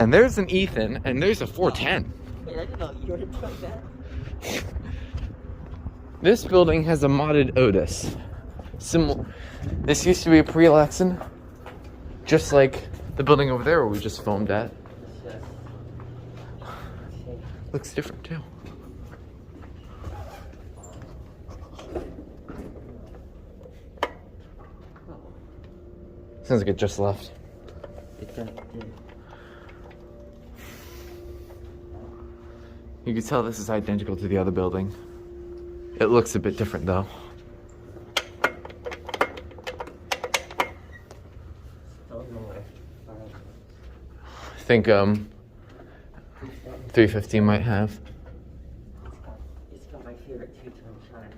And there's an Ethan, and there's a 410. Wait, I didn't know you were doing that. This building has a modded Otis. This used to be a Pre Lexan, just like the building over there where we just filmed at. Looks different too. Sounds like it just left. It did. You can tell this is identical to the other building. It looks a bit different though. I think 315 might have. It's got my favorite two-tone shine.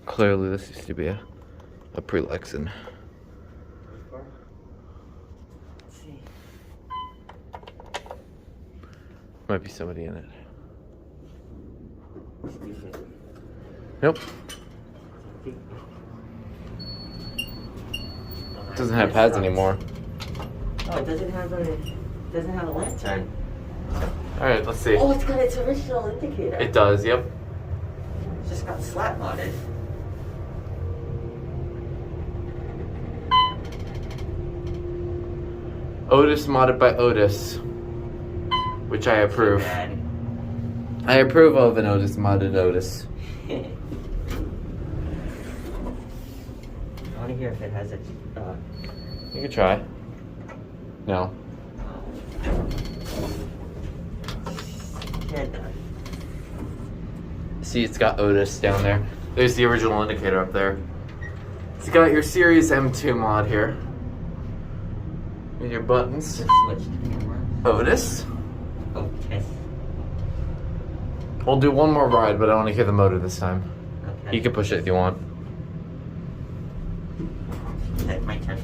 Clearly this used to be a Pre Lexan. Let's see. Might be somebody in it. Stupid. Nope. Doesn't have pads anymore. Oh, it doesn't have a lantern. Alright, let's see. Oh, it's got its original indicator. It does, yep. It's just got slap modded. Otis modded by Otis, which I approve. Bad. I approve of an Otis modded Otis. I want to hear if it has a. You could try. No. Yeah, See, it's got Otis down there. There's the original indicator up there. It's got your Series M2 mod here. With your buttons. switch camera. Otis. Okay. We'll do one more ride, but I want to hear the motor this time. Okay. You can push it if you want. Okay, my turn.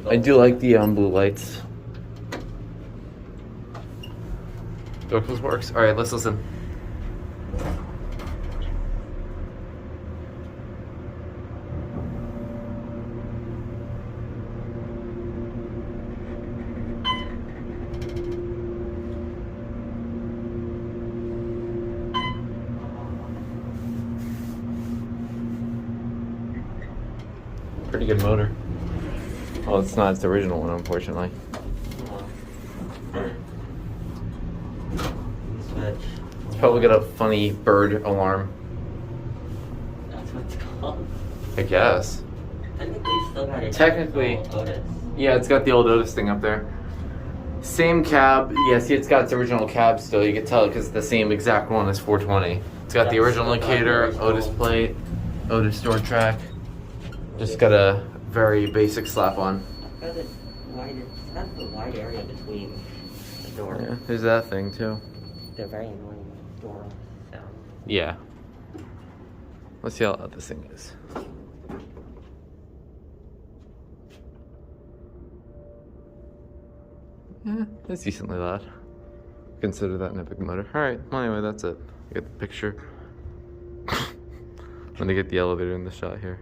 I do like the blue lights. Door close works. Alright, let's listen. Pretty good motor. Well, it's not its original one, unfortunately. Switch. It's probably got a funny bird alarm, That's what it's called. I guess. Technically, it's still got a Technically. Otis. Yeah, it's got the old Otis thing up there. Same cab. Yeah, see, it's got its original cab still. You can tell because it's the same exact one as 420. It's got the That's original still got the indicator, original. Otis plate, Otis door track. Just got a very basic slap on. It's got the wide area between the door. Yeah, there's that thing too. They're very annoying door sound. Yeah. Let's see how loud this thing is. Yeah, it's decently loud. Consider that an epic motor. Alright, well anyway, that's it. You get the picture. I'm gonna get the elevator in the shot here.